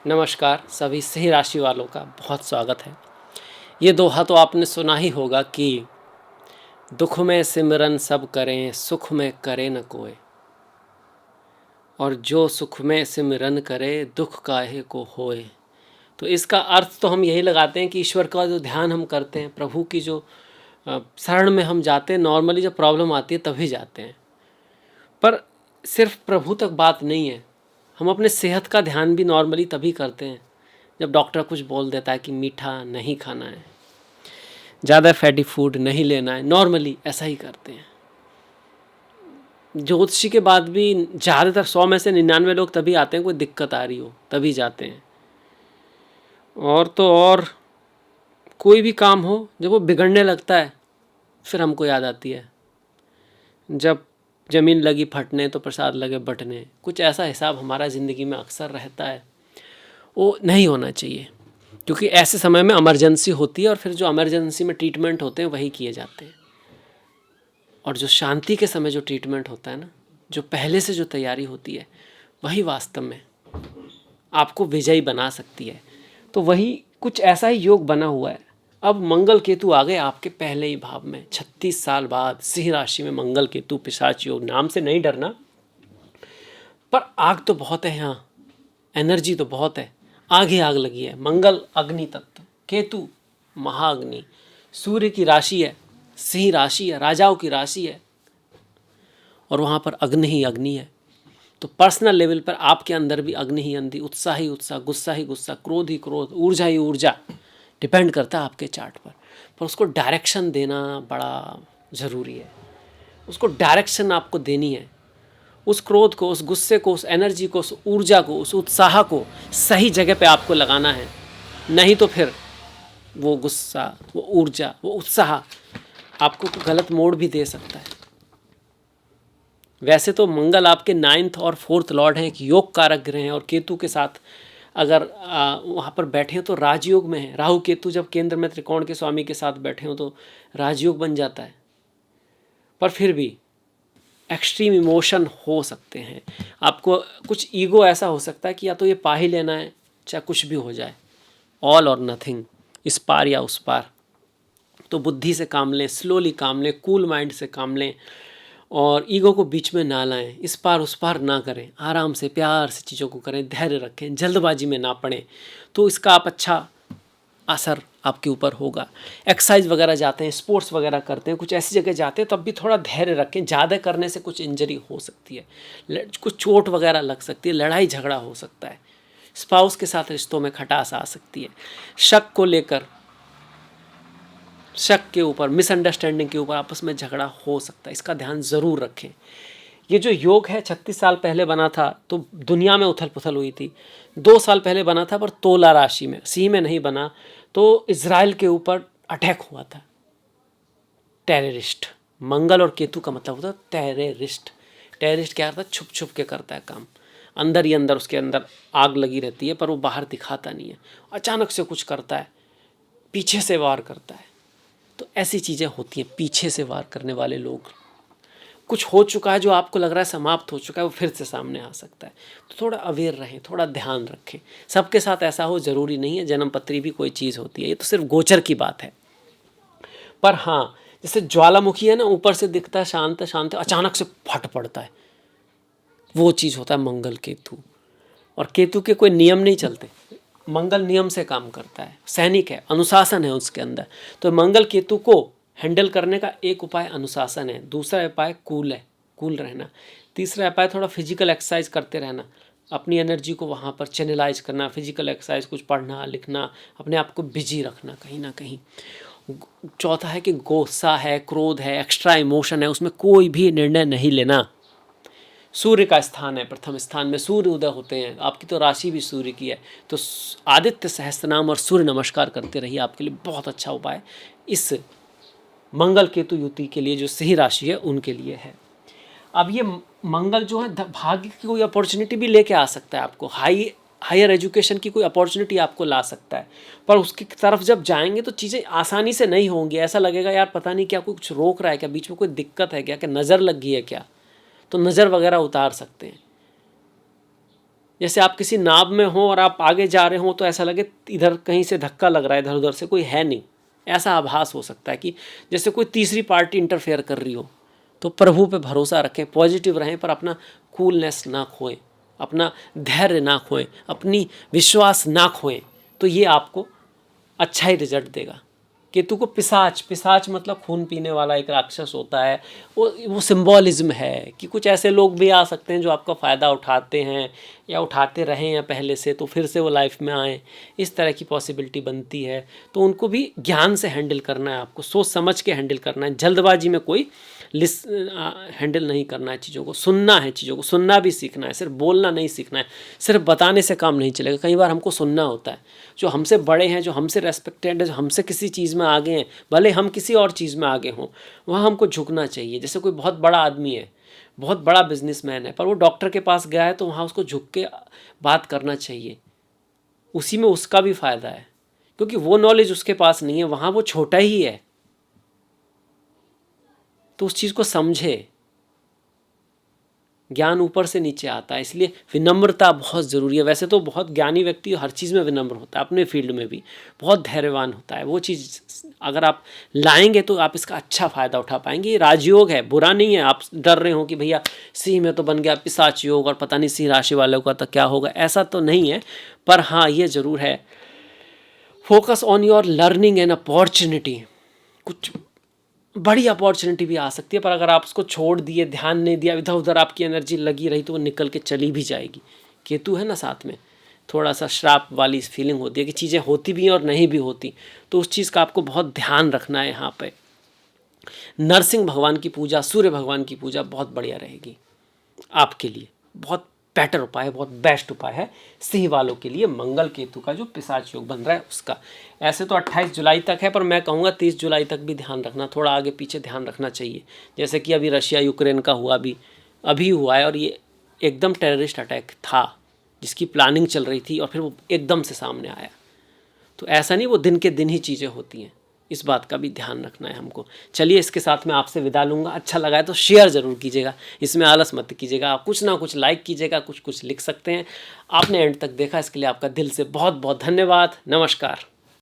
नमस्कार सभी सिंह राशि वालों का बहुत स्वागत है। ये दोहा तो आपने सुना ही होगा कि दुख में सिमरन सब करें, सुख में करे न कोय। और जो सुख में सिमरन करे, दुख काहे को होए। तो इसका अर्थ तो हम यही लगाते हैं कि ईश्वर का जो ध्यान हम करते हैं, प्रभु की जो शरण में हम जाते हैं, नॉर्मली जब प्रॉब्लम आती है तभी जाते हैं। पर सिर्फ प्रभु तक बात नहीं है, हम अपने सेहत का ध्यान भी नॉर्मली तभी करते हैं जब डॉक्टर कुछ बोल देता है कि मीठा नहीं खाना है, ज़्यादा फैटी फूड नहीं लेना है। नॉर्मली ऐसा ही करते हैं। ज्योतिषी के बाद भी ज़्यादातर 100 में से 99 लोग तभी आते हैं कोई दिक्कत आ रही हो, तभी जाते हैं। और तो और कोई भी काम हो जब वो बिगड़ने लगता है फिर हमको याद आती है, जब ज़मीन लगी फटने तो प्रसाद लगे बटने। कुछ ऐसा हिसाब हमारा ज़िंदगी में अक्सर रहता है, वो नहीं होना चाहिए, क्योंकि ऐसे समय में इमरजेंसी होती है और फिर जो इमरजेंसी में ट्रीटमेंट होते हैं वही किए जाते हैं। और जो शांति के समय जो ट्रीटमेंट होता है ना, जो पहले से जो तैयारी होती है, वही वास्तव में आपको विजयी बना सकती है। तो वही कुछ ऐसा ही योग बना हुआ है। अब मंगल केतु आ गए आपके पहले ही भाव में, 36 साल बाद सिंह राशि में मंगल केतु पिशाच योग। नाम से नहीं डरना, पर आग तो बहुत है यहाँ, एनर्जी तो बहुत है, आग ही आग लगी है। मंगल अग्नि तत्व, केतु महाअग्नि, सूर्य की राशि है, सिंह राशि है, राजाओं की राशि है, और वहाँ पर अग्नि ही अग्नि है। तो पर्सनल लेवल पर आपके अंदर भी अग्नि ही अग्नि, उत्साह ही उत्साह, गुस्सा ही गुस्सा, क्रोध ही क्रोध, ऊर्जा ही ऊर्जा, डिपेंड करता है आपके चार्ट पर उसको डायरेक्शन देना बड़ा ज़रूरी है। उसको डायरेक्शन आपको देनी है, उस क्रोध को, उस गुस्से को, उस एनर्जी को, उस ऊर्जा को, उस उत्साह को सही जगह पे आपको लगाना है। नहीं तो फिर वो गुस्सा, वो ऊर्जा, वो उत्साह आपको गलत मोड़ भी दे सकता है। वैसे तो मंगल आपके 9th और 4th लॉर्ड हैं, एक योग कारक ग्रह हैं, और केतु के साथ अगर वहाँ पर बैठे हो तो राजयोग में है। राहु केतु जब केंद्र में त्रिकोण के स्वामी के साथ बैठे हो तो राजयोग बन जाता है। पर फिर भी एक्सट्रीम इमोशन हो सकते हैं, आपको कुछ ईगो ऐसा हो सकता है कि या तो ये पा ही लेना है चाहे कुछ भी हो जाए, ऑल और नथिंग, इस पार या उस पार। तो बुद्धि से काम लें, स्लोली काम लें, कूल माइंड से काम लें, और ईगो को बीच में ना लाएं, इस पार उस पार ना करें, आराम से प्यार से चीज़ों को करें, धैर्य रखें, जल्दबाजी में ना पड़ें। तो इसका आप अच्छा असर आपके ऊपर होगा। एक्सरसाइज वगैरह जाते हैं, स्पोर्ट्स वगैरह करते हैं, कुछ ऐसी जगह जाते हैं, तब भी थोड़ा धैर्य रखें। ज़्यादा करने से कुछ इंजरी हो सकती है, कुछ चोट वगैरह लग सकती है, लड़ाई झगड़ा हो सकता है, स्पाउस के साथ रिश्तों में खटास आ सकती है। शक को लेकर, शक के ऊपर, मिसअंडरस्टैंडिंग के ऊपर आपस में झगड़ा हो सकता है, इसका ध्यान ज़रूर रखें। ये जो योग है 36 साल पहले बना था तो दुनिया में उथल पुथल हुई थी। 2 साल पहले बना था पर तुला राशि में, सिंह में नहीं बना, तो इज़राइल के ऊपर अटैक हुआ था। टेररिस्ट, मंगल और केतु का मतलब होता है टेररिस्ट। टेररिस्ट क्या करता है? छुप छुप के करता है काम, अंदर ही अंदर उसके अंदर आग लगी रहती है पर वो बाहर दिखाता नहीं है। अचानक से कुछ करता है, पीछे से वार करता है। तो ऐसी चीज़ें होती हैं, पीछे से वार करने वाले लोग। कुछ हो चुका है जो आपको लग रहा है समाप्त हो चुका है, वो फिर से सामने आ सकता है। तो थोड़ा अवेयर रहें, थोड़ा ध्यान रखें। सबके साथ ऐसा हो ज़रूरी नहीं है, जन्म पत्री भी कोई चीज़ होती है, ये तो सिर्फ गोचर की बात है। पर हाँ, जैसे ज्वालामुखी है ना, ऊपर से दिखता है शांत शांत, अचानक से फट पड़ता है, वो चीज़ होता है मंगल केतु। और केतु के कोई नियम नहीं चलते, मंगल नियम से काम करता है, सैनिक है, अनुशासन है उसके अंदर। तो मंगल केतु को हैंडल करने का एक उपाय अनुशासन है, दूसरा उपाय कूल है, कूल रहना, तीसरा उपाय थोड़ा फिजिकल एक्सरसाइज करते रहना, अपनी एनर्जी को वहाँ पर चैनलाइज करना, फिजिकल एक्सरसाइज, कुछ पढ़ना लिखना, अपने आप को बिजी रखना कहीं ना कहीं। चौथा है कि गुस्सा है, क्रोध है, एक्स्ट्रा इमोशन है, उसमें कोई भी निर्णय नहीं लेना। सूर्य का स्थान है, प्रथम स्थान में सूर्य उदय होते हैं, आपकी तो राशि भी सूर्य की है, तो आदित्य सहस्त्रनाम और सूर्य नमस्कार करते रहिए, आपके लिए बहुत अच्छा उपाय इस मंगल केतु युति के लिए जो सिंह राशि है उनके लिए है। अब ये मंगल जो है भाग्य की कोई अपॉर्चुनिटी भी लेके आ सकता है आपको, हायर एजुकेशन की कोई अपॉर्चुनिटी आपको ला सकता है, पर उसकी तरफ जब जाएंगे तो चीज़ें आसानी से नहीं होंगी। ऐसा लगेगा यार पता नहीं क्या कुछ रोक रहा है, क्या बीच में कोई दिक्कत है, क्या क्या नज़र लग गई है क्या, तो नज़र वगैरह उतार सकते हैं। जैसे आप किसी नाव में हो और आप आगे जा रहे हो तो ऐसा लगे इधर कहीं से धक्का लग रहा है, इधर उधर से कोई है नहीं, ऐसा आभास हो सकता है कि जैसे कोई तीसरी पार्टी इंटरफेयर कर रही हो। तो प्रभु पे भरोसा रखें, पॉजिटिव रहें, पर अपना कूलनेस ना खोएं, अपना धैर्य ना खोएं, अपनी विश्वास ना खोएं, तो ये आपको अच्छा ही रिजल्ट देगा। केतु को पिशाच, पिशाच मतलब खून पीने वाला एक राक्षस होता है। वो सिंबॉलिज्म है कि कुछ ऐसे लोग भी आ सकते हैं जो आपका फ़ायदा उठाते हैं या उठाते रहे हैं पहले से, तो फिर से वो लाइफ में आए, इस तरह की पॉसिबिलिटी बनती है। तो उनको भी ज्ञान से हैंडल करना है, आपको सोच समझ के हैंडल करना है। जल्दबाजी में कोई हैंडल नहीं करना है चीज़ों को, सुनना है, चीज़ों को सुनना भी सीखना है, सिर्फ बोलना नहीं सीखना है, सिर्फ बताने से काम नहीं चलेगा। कई बार हमको सुनना होता है, जो हमसे बड़े हैं, जो हमसे रेस्पेक्टेड है, जो हमसे किसी चीज़ में आगे हैं, भले हम किसी और चीज़ में आगे हों, वहाँ हमको झुकना चाहिए। जैसे कोई बहुत बड़ा आदमी है, बहुत बड़ा बिजनेसमैन है, पर वो डॉक्टर के पास गया है तो वहाँ उसको झुक के बात करना चाहिए, उसी में उसका भी फ़ायदा है, क्योंकि वो नॉलेज उसके पास नहीं है, वहाँ वो छोटा ही है। तो उस चीज़ को समझे। ज्ञान ऊपर से नीचे आता है, इसलिए विनम्रता बहुत ज़रूरी है। वैसे तो बहुत ज्ञानी व्यक्ति हर चीज़ में विनम्र होता है, अपने फील्ड में भी बहुत धैर्यवान होता है। वो चीज़ अगर आप लाएंगे तो आप इसका अच्छा फ़ायदा उठा पाएंगे। ये राजयोग है, बुरा नहीं है। आप डर रहे हो कि भैया सिंह में तो बन गया पिशाच योग और पता नहीं सिंह राशि वालों का तो क्या होगा, ऐसा तो नहीं है। पर हाँ, ये ज़रूर है, focus on your learning and opportunity. कुछ बड़ी अपॉर्चुनिटी भी आ सकती है, पर अगर आप उसको छोड़ दिए, ध्यान नहीं दिया, इधर उधर आपकी एनर्जी लगी रही, तो वो निकल के चली भी जाएगी। केतु है ना साथ में, थोड़ा सा श्राप वाली फीलिंग होती है कि चीज़ें होती भी हैं और नहीं भी होती। तो उस चीज़ का आपको बहुत ध्यान रखना है। यहाँ पे नरसिंह भगवान की पूजा, सूर्य भगवान की पूजा बहुत बढ़िया रहेगी आपके लिए, बहुत बेटर उपाय है, बहुत बेस्ट उपाय है सिंह वालों के लिए। मंगल केतु का जो पिशाच योग बन रहा है उसका, ऐसे तो 28 जुलाई तक है, पर मैं कहूँगा 30 जुलाई तक भी ध्यान रखना, थोड़ा आगे पीछे ध्यान रखना चाहिए। जैसे कि अभी रशिया यूक्रेन का हुआ, अभी हुआ है, और ये एकदम टेररिस्ट अटैक था जिसकी प्लानिंग चल रही थी और फिर वो एकदम से सामने आया। तो ऐसा नहीं, वो दिन के दिन ही चीज़ें होती हैं, इस बात का भी ध्यान रखना है हमको। चलिए, इसके साथ मैं आपसे विदा लूँगा। अच्छा लगा है तो शेयर ज़रूर कीजिएगा, इसमें आलस मत कीजिएगा। आप कुछ ना कुछ लाइक कीजिएगा, कुछ कुछ लिख सकते हैं। आपने एंड तक देखा, इसके लिए आपका दिल से बहुत बहुत धन्यवाद। नमस्कार।